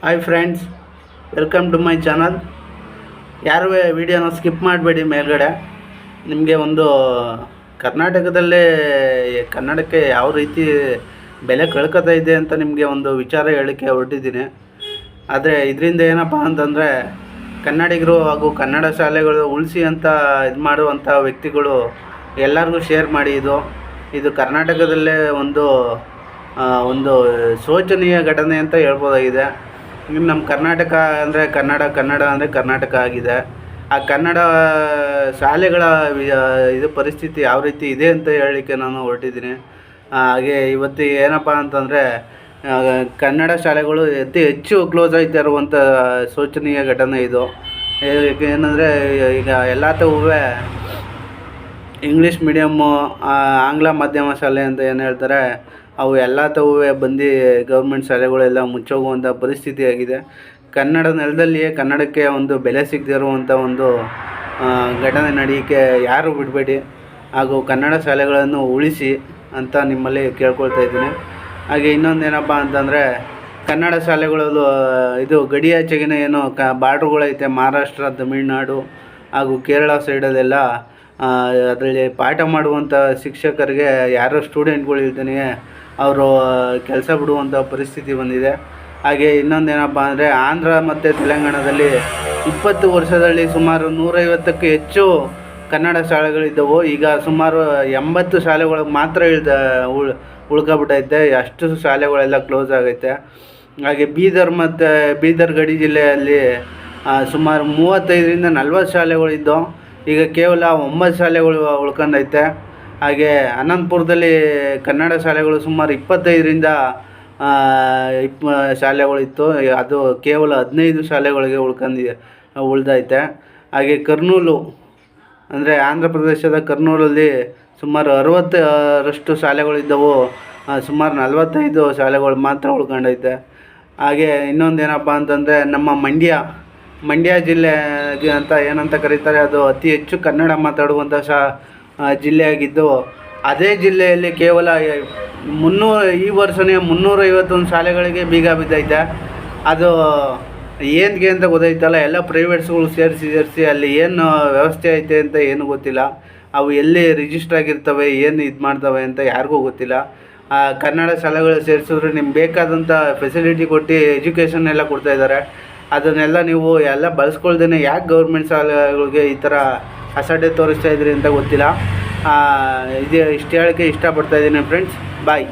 Hi friends, welcome to my channel. ಯಾರು ವಿಡಿಯೋನ skip ಮಾಡಬೇಡಿ. ಮೇಲ್ಗಡೆ ನಿಮಗೆ ಒಂದು ಕರ್ನಾಟಕದಲ್ಲೇ ಕನ್ನಡಕ್ಕೆ ಯಾವ ರೀತಿ ಬೆಲೆ ಕಳ್ಕೊತಾ ಇದೆ ಅಂತ ನಿಮಗೆ ಒಂದು ವಿಚಾರ ಹೇಳೋಕ್ಕೆ ಹೊರಟಿದ್ದೀನಿ. ಆದರೆ ಇದರಿಂದ ಏನಪ್ಪ ಅಂತಂದರೆ ಕನ್ನಡಿಗರು ಹಾಗೂ ಕನ್ನಡ ಶಾಲೆಗಳು ಉಳಿಸಿ ಅಂತ ಇದು ಮಾಡುವಂಥ ವ್ಯಕ್ತಿಗಳು ಎಲ್ಲರಿಗೂ ಶೇರ್ ಮಾಡಿ. ಇದು ಕರ್ನಾಟಕದಲ್ಲೇ ಒಂದು ಶೋಚನೀಯ ಘಟನೆ ಅಂತ ಹೇಳ್ಬೋದಾಗಿದೆ. ಇನ್ನು ನಮ್ಮ ಕರ್ನಾಟಕ ಅಂದರೆ ಕನ್ನಡ ಅಂದರೆ ಕರ್ನಾಟಕ ಆಗಿದೆ. ಆ ಕನ್ನಡ ಶಾಲೆಗಳ ಇದು ಪರಿಸ್ಥಿತಿ ಯಾವ ರೀತಿ ಇದೆ ಅಂತ ಹೇಳಲಿಕ್ಕೆ ನಾನು ಹೊರಟಿದ್ದೀನಿ. ಹಾಗೆ ಇವತ್ತು ಏನಪ್ಪ ಅಂತಂದರೆ ಕನ್ನಡ ಶಾಲೆಗಳು ಅತಿ ಹೆಚ್ಚು ಕ್ಲೋಸ್ ಆಗ್ತಾ ಇರುವಂಥ ಶೋಚನೀಯ ಘಟನೆ ಇದು. ಏನಂದರೆ ಈಗ ಎಲ್ಲತವೂ ಇಂಗ್ಲೀಷ್ ಮೀಡಿಯಮ್ಮು, ಆಂಗ್ಲ ಮಾಧ್ಯಮ ಶಾಲೆ ಅಂತ ಏನು ಹೇಳ್ತಾರೆ, ಅವು ಎಲ್ಲತವೂ ಬಂದು ಗೌರ್ಮೆಂಟ್ ಶಾಲೆಗಳೆಲ್ಲ ಮುಚ್ಚೋಗುವಂಥ ಪರಿಸ್ಥಿತಿ ಆಗಿದೆ. ಕನ್ನಡ ನೆಲದಲ್ಲಿಯೇ ಕನ್ನಡಕ್ಕೆ ಒಂದು ಬೆಲೆ ಸಿಗದಿರುವಂಥ ಒಂದು ಘಟನೆ ನಡೆಯೋಕ್ಕೆ ಯಾರು ಬಿಡಬೇಡಿ, ಹಾಗೂ ಕನ್ನಡ ಶಾಲೆಗಳನ್ನು ಉಳಿಸಿ ಅಂತ ನಿಮ್ಮಲ್ಲಿ ಕೇಳ್ಕೊಳ್ತಾ ಇದ್ದೀನಿ. ಹಾಗೆ ಇನ್ನೊಂದೇನಪ್ಪ ಅಂತಂದರೆ ಕನ್ನಡ ಶಾಲೆಗಳಲ್ಲೂ ಇದು ಗಡಿಯಾಚೆಗಿನ ಏನೋ ಬಾರ್ಡ್ರುಗಳೈತೆ, ಮಹಾರಾಷ್ಟ್ರ, ತಮಿಳುನಾಡು ಹಾಗೂ ಕೇರಳ ಸೈಡಲ್ಲೆಲ್ಲ ಅದರಲ್ಲಿ ಪಾಠ ಮಾಡುವಂಥ ಶಿಕ್ಷಕರಿಗೆ ಯಾರೋ ಸ್ಟೂಡೆಂಟ್ಗಳು ಇರ್ತಾನೆ ಅವರು ಕೆಲಸ ಬಿಡುವಂಥ ಪರಿಸ್ಥಿತಿ ಬಂದಿದೆ. ಹಾಗೆ ಇನ್ನೊಂದೇನಪ್ಪ ಅಂದರೆ ಆಂಧ್ರ ಮತ್ತು ತೆಲಂಗಾಣದಲ್ಲಿ 20 ವರ್ಷದಲ್ಲಿ ಸುಮಾರು 150ಕ್ಕೂ ಹೆಚ್ಚು ಕನ್ನಡ ಶಾಲೆಗಳಿದ್ದವು. ಈಗ ಸುಮಾರು 80 ಶಾಲೆಗಳು ಮಾತ್ರ ಉಳ್ಕೊಬಿಟ್ಟೈತೆ. ಅಷ್ಟು ಶಾಲೆಗಳೆಲ್ಲ ಕ್ಲೋಸ್ ಆಗೈತೆ. ಹಾಗೆ ಬೀದರ್ ಗಡಿ ಜಿಲ್ಲೆಯಲ್ಲಿ ಸುಮಾರು 35ರಿಂದ 40 ಶಾಲೆಗಳಿದ್ದು ಈಗ ಕೇವಲ 9 ಶಾಲೆಗಳು ಉಳ್ಕೊಂಡೈತೆ. ಹಾಗೆ ಅನಂತಪುರದಲ್ಲಿ ಕನ್ನಡ ಶಾಲೆಗಳು ಸುಮಾರು 25ರಿಂದ ಶಾಲೆಗಳಿತ್ತು, ಅದು ಕೇವಲ 15 ಶಾಲೆಗಳಿಗೆ ಉಳ್ದೈತೆ. ಹಾಗೆ ಕರ್ನೂಲು ಅಂದರೆ ಆಂಧ್ರ ಪ್ರದೇಶದ ಕರ್ನೂಲಲ್ಲಿ ಸುಮಾರು 60ರಷ್ಟು ಶಾಲೆಗಳಿದ್ದವು, ಸುಮಾರು 45 ಶಾಲೆಗಳು ಮಾತ್ರ ಉಳ್ಕೊಂಡೈತೆ. ಹಾಗೆ ಇನ್ನೊಂದೇನಪ್ಪ ಅಂತಂದರೆ ನಮ್ಮ ಮಂಡ್ಯ ಜಿಲ್ಲೆ ಅಂತ ಏನಂತ ಕರೀತಾರೆ, ಅದು ಅತಿ ಹೆಚ್ಚು ಕನ್ನಡ ಮಾತಾಡುವಂಥ ಜಿಲ್ಲೆಯಾಗಿದ್ದು, ಅದೇ ಜಿಲ್ಲೆಯಲ್ಲಿ ಕೇವಲ ಈ ವರ್ಷನೇ 351 ಶಾಲೆಗಳಿಗೆ ಬೀಗ ಬಿದ್ದೈತೆ. ಅದು ಏನಕ್ಕೆ ಅಂತ ಗೊತ್ತಾಯ್ತಲ್ಲ, ಎಲ್ಲ ಪ್ರೈವೇಟ್ಸ್ಗಳು ಸೇರಿಸಿ ಅಲ್ಲಿ ಏನು ವ್ಯವಸ್ಥೆ ಐತೆ ಅಂತ ಏನು ಗೊತ್ತಿಲ್ಲ. ಅವು ಎಲ್ಲಿ ರಿಜಿಸ್ಟರ್ ಆಗಿರ್ತವೆ, ಏನು ಇದು ಮಾಡ್ತವೆ ಅಂತ ಯಾರಿಗೂ ಗೊತ್ತಿಲ್ಲ. ಕನ್ನಡ ಶಾಲೆಗಳು ಸೇರಿಸಿದ್ರೆ ನಿಮ್ಗೆ ಬೇಕಾದಂಥ ಫೆಸಿಲಿಟಿ ಕೊಟ್ಟು ಎಜುಕೇಷನ್ ಎಲ್ಲ ಕೊಡ್ತಾಯಿದ್ದಾರೆ. ಅದನ್ನೆಲ್ಲ ನೀವು ಎಲ್ಲ ಬಳಸ್ಕೊಳ್ದೇ ಯಾಕೆ ಗೌರ್ಮೆಂಟ್ ಶಾಲೆಗಳಿಗೆ ಈ ಥರ ಅಸಡ್ಡೆ ತೋರಿಸ್ತಾ ಇದ್ರಿ ಅಂತ ಗೊತ್ತಿಲ್ಲ. ಇಷ್ಟು ಹೇಳೋಕ್ಕೆ ಇಷ್ಟಪಡ್ತಾಯಿದ್ದೀನಿ ಫ್ರೆಂಡ್ಸ್. ಬಾಯ್.